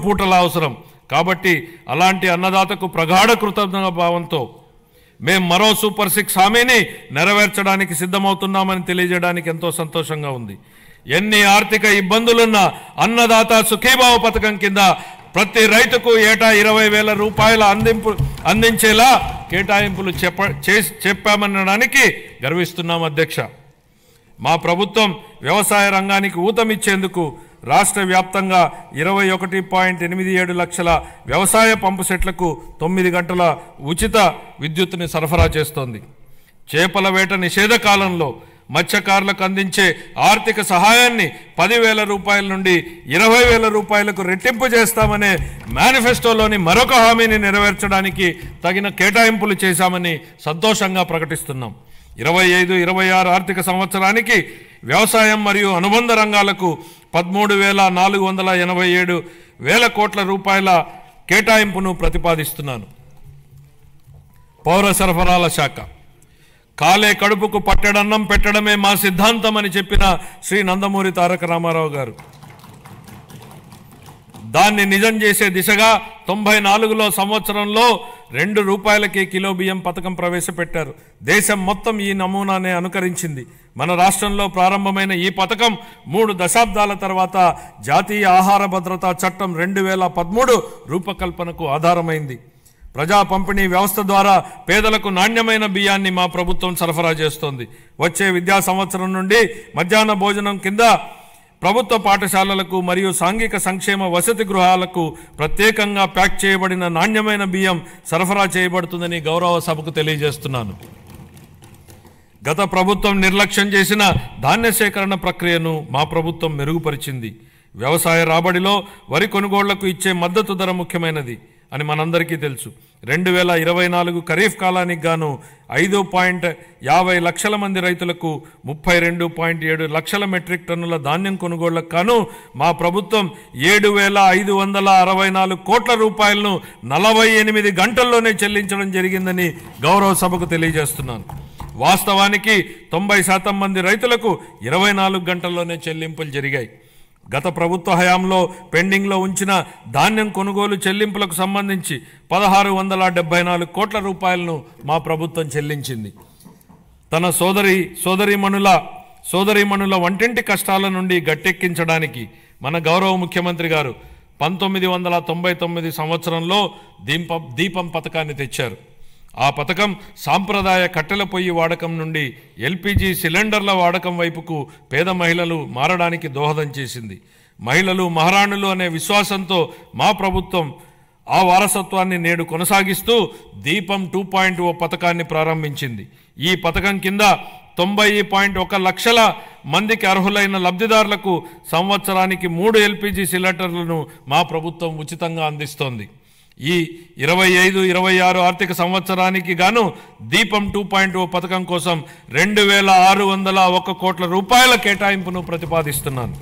పూటల అవసరం కాబట్టి అలాంటి అన్నదాతకు ప్రగాఢ కృతజ్ఞత భావంతో మేము మరో సూపర్ 6 హామీని నెరవేర్చడానికి సిద్ధమవుతున్నామని తెలియజేయడానికి ఎంతో సంతోషంగా ఉంది. ఎన్ని ఆర్థిక ఇబ్బందులున్నా అన్నదాత సుఖీభావ పథకం కింద ప్రతి రైతుకు ఏటా 20,000 రూపాయల అందించేలా కేటాయింపులు చెప్పామనడానికి గర్విస్తున్నాం అధ్యక్ష. మా ప్రభుత్వం వ్యవసాయ రంగానికి ఊతమిచ్చేందుకు రాష్ట్ర వ్యాప్తంగా 21.87 లక్షల వ్యవసాయ పంపు సెట్లకు 9 గంటల ఉచిత విద్యుత్తుని సరఫరా చేస్తోంది. చేపల వేట నిషేధ కాలంలో మత్స్యకారులకు అందించే ఆర్థిక సహాయాన్ని 10,000 రూపాయల నుండి 20,000 రూపాయలకు రెట్టింపు చేస్తామనే మేనిఫెస్టోలోని మరొక హామీని నెరవేర్చడానికి తగిన కేటాయింపులు చేశామని సంతోషంగా ప్రకటిస్తున్నాం. 25-26 ఆర్థిక సంవత్సరానికి వ్యవసాయం మరియు అనుబంధ రంగాలకు 13,487 కోట్ల రూపాయల కేటాయింపును ప్రతిపాదిస్తున్నాను. పౌర సరఫరాల శాఖ కాలే కడుపుకు పట్టెడన్నం పెట్టడమే మా సిద్ధాంతం అని చెప్పిన శ్రీ నందమూరి తారక రామారావు గారు దాన్ని నిజం చేసే దిశగా 94లో సంవత్సరంలో 2 రూపాయలకే కిలో బియ్యం పథకం ప్రవేశపెట్టారు. దేశం మొత్తం ఈ నమూనానే అనుకరించింది. మన రాష్ట్రంలో ప్రారంభమైన ఈ పథకం 3 దశాబ్దాల తర్వాత జాతీయ ఆహార భద్రతా చట్టం 2013 రూపకల్పనకు ఆధారమైంది. ప్రజా పంపిణీ వ్యవస్థ ద్వారా పేదలకు నాణ్యమైన బియ్యాన్ని మా ప్రభుత్వం సరఫరా చేస్తోంది. వచ్చే విద్యా సంవత్సరం నుండి మధ్యాహ్న భోజనం కింద ప్రభుత్వ పాఠశాలలకు మరియు సాంఘిక సంక్షేమ వసతి గృహాలకు ప్రత్యేకంగా ప్యాక్ చేయబడిన నాణ్యమైన బియ్యం సరఫరా చేయబడుతుందని గౌరవ సభకు తెలియజేస్తున్నాను. గత ప్రభుత్వం నిర్లక్ష్యం చేసిన ధాన్య సేకరణ ప్రక్రియను మా ప్రభుత్వం మెరుగుపరిచింది. వ్యవసాయ రాబడిలో వరి కొనుగోళ్లకు ఇచ్చే మద్దతు ధర ముఖ్యమైనది అని మనందరికీ తెలుసు. 2024 ఖరీఫ్ కాలానికి గాను 5.50 లక్షల మంది రైతులకు 32.7 లక్షల మెట్రిక్ టన్నుల ధాన్యం కొనుగోళ్లకు గాను మా ప్రభుత్వం 7,564 కోట్ల రూపాయలను 48 గంటల్లోనే చెల్లించడం జరిగిందని గౌరవ సభకు తెలియజేస్తున్నాను. వాస్తవానికి 90% మంది రైతులకు 24 గంటల్లోనే చెల్లింపులు జరిగాయి. గత ప్రభుత్వ హయాంలో పెండింగ్లో ఉంచిన ధాన్యం కొనుగోలు చెల్లింపులకు సంబంధించి 1,674 కోట్ల రూపాయలను మా ప్రభుత్వం చెల్లించింది. తన సోదరీమణుల వంటింటి కష్టాల నుండి గట్టెక్కించడానికి మన గౌరవ ముఖ్యమంత్రి గారు 1999 సంవత్సరంలో దీపం పథకాన్ని తెచ్చారు. ఆ పథకం సాంప్రదాయ కట్టెల పొయ్యి వాడకం నుండి ఎల్పిజి సిలిండర్ల వాడకం వైపుకు పేద మహిళలు మారడానికి దోహదం చేసింది. మహిళలు మహారాణులు అనే విశ్వాసంతో మా ప్రభుత్వం ఆ వారసత్వాన్ని నేడు కొనసాగిస్తూ దీపం 2.0 పథకాన్ని ప్రారంభించింది. ఈ పథకం కింద 90.1 లక్షల మందికి అర్హులైన లబ్ధిదారులకు సంవత్సరానికి 3 ఎల్పిజి సిలిండర్లను మా ప్రభుత్వం ఉచితంగా అందిస్తోంది. ఈ 25-26 ఆర్థిక సంవత్సరానికి గాను దీపం 2.0 పథకం కోసం 2,601 కోట్ల రూపాయల కేటాయింపును ప్రతిపాదిస్తున్నాను.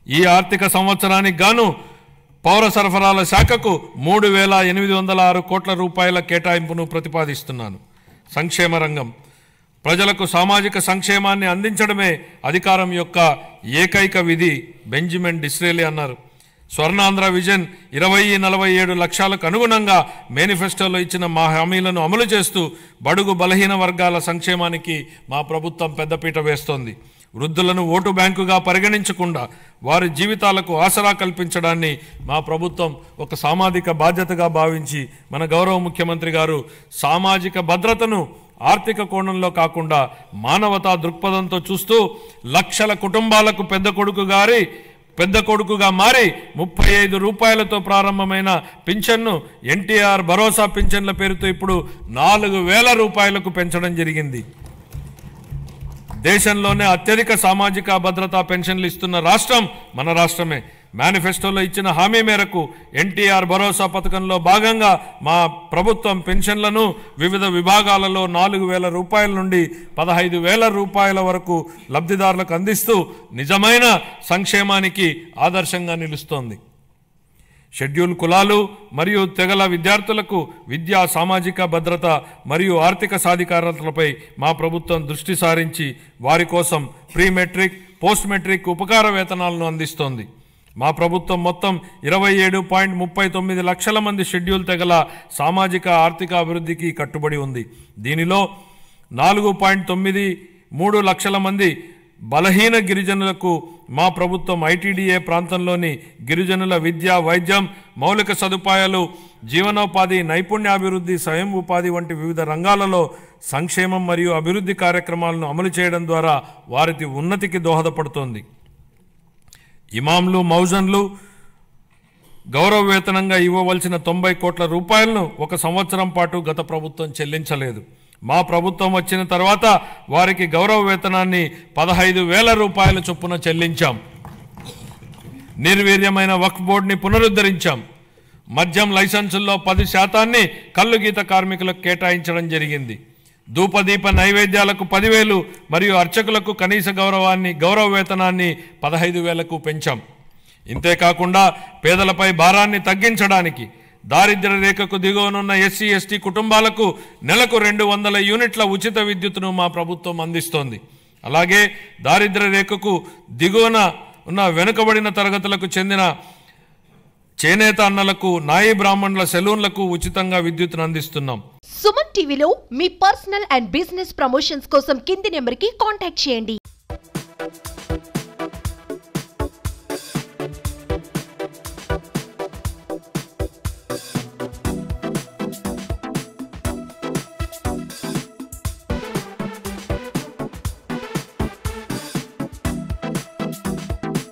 ఈ ఆర్థిక సంవత్సరానికి గాను పౌర సరఫరాల శాఖకు 3,806 కోట్ల రూపాయల కేటాయింపును ప్రతిపాదిస్తున్నాను. సంక్షేమ రంగం ప్రజలకు సామాజిక సంక్షేమాన్ని అందించడమే అధికారం యొక్క ఏకైక విధి బెంజమిన్ డిస్రేలి అన్నారు. స్వర్ణాంధ్ర విజన్ 2047 లక్ష్యాలకు అనుగుణంగా మేనిఫెస్టోలో ఇచ్చిన మా హామీలను అమలు చేస్తూ బడుగు బలహీన వర్గాల సంక్షేమానికి మా ప్రభుత్వం పెద్దపీట వేస్తోంది. వృద్ధులను ఓటు బ్యాంకుగా పరిగణించకుండా వారి జీవితాలకు ఆసరా కల్పించడాన్ని మా ప్రభుత్వం ఒక సామాజిక బాధ్యతగా భావించి మన గౌరవ ముఖ్యమంత్రి గారు సామాజిక భద్రతను ఆర్థిక కోణంలో కాకుండా మానవతా దృక్పథంతో చూస్తూ లక్షల కుటుంబాలకు పెద్ద కొడుకుగా మారి 35 రూపాయలతో ప్రారంభమైన పింఛన్ను ఎన్టీఆర్ భరోసా పింఛన్ల పేరుతో ఇప్పుడు 4,000 రూపాయలకు పెంచడం జరిగింది. దేశంలోనే అత్యధిక సామాజిక భద్రతా పెన్షన్లు ఇస్తున్న రాష్ట్రం మన రాష్ట్రమే. మేనిఫెస్టోలో ఇచ్చిన హామీ మేరకు ఎన్టీఆర్ భరోసా పథకంలో భాగంగా మా ప్రభుత్వం పెన్షన్లను వివిధ విభాగాలలో 4,000 రూపాయల నుండి 15,000 రూపాయల వరకు లబ్ధిదారులకు అందిస్తూ నిజమైన సంక్షేమానికి ఆదర్శంగా నిలుస్తోంది. షెడ్యూల్ కులాలు మరియు తెగల విద్యార్థులకు విద్యా సామాజిక భద్రత మరియు ఆర్థిక సాధికారతలపై మా ప్రభుత్వం దృష్టి సారించి వారి కోసం ప్రీ మెట్రిక్ పోస్ట్ మెట్రిక్ ఉపకార వేతనాలను అందిస్తోంది. మా ప్రభుత్వం మొత్తం 27.39 లక్షల మంది షెడ్యూల్ తెగల సామాజిక ఆర్థిక అభివృద్ధికి కట్టుబడి ఉంది. దీనిలో 4.93 లక్షల మంది బలహీన గిరిజనులకు మా ప్రభుత్వం ఐటీడీఏ ప్రాంతంలోని గిరిజనుల విద్య, వైద్యం, మౌలిక సదుపాయాలు, జీవనోపాధి, నైపుణ్యాభివృద్ధి, స్వయం ఉపాధి వంటి వివిధ రంగాలలో సంక్షేమం మరియు అభివృద్ధి కార్యక్రమాలను అమలు చేయడం ద్వారా వారి ఉన్నతికి దోహదపడుతోంది. ఇమాంలు, మౌజన్లు గౌరవ వేతనంగా ఇవ్వవలసిన 90 కోట్ల రూపాయలను 1 సంవత్సరం పాటు గత ప్రభుత్వం చెల్లించలేదు. మా ప్రభుత్వం వచ్చిన తర్వాత వారికి గౌరవ వేతనాన్ని 15,000 రూపాయల చొప్పున చెల్లించాం. నిర్వీర్యమైన వక్ఫ్ బోర్డుని పునరుద్ధరించాం. మద్యం లైసెన్సుల్లో 10% కల్లు గీత కార్మికులకు కేటాయించడం జరిగింది. ధూపదీప నైవేద్యాలకు 10,000 మరియు అర్చకులకు కనీస గౌరవ వేతనాన్ని 15,000కు పెంచాం. ఇంతేకాకుండా పేదలపై భారాన్ని తగ్గించడానికి దారిద్ర్య రేఖకు దిగువనున్న ఎస్సీ, ఎస్టీ కుటుంబాలకు నెలకు 200 యూనిట్ల ఉచిత విద్యుత్తును మా ప్రభుత్వం అందిస్తోంది. అలాగే దారిద్ర్య రేఖకు దిగువన ఉన్న వెనుకబడిన తరగతులకు చెందిన చేనేత అన్నలకు, నాయి బ్రాహ్మణుల సెలూన్లకు ఉచితంగా విద్యుత్తును అందిస్తున్నాం. సుమన్ టీవీలో మీ పర్సనల్ అండ్ బిజినెస్ ప్రమోషన్స్ కోసం కింది నెంబర్కి కాంటాక్ట్ చేయండి.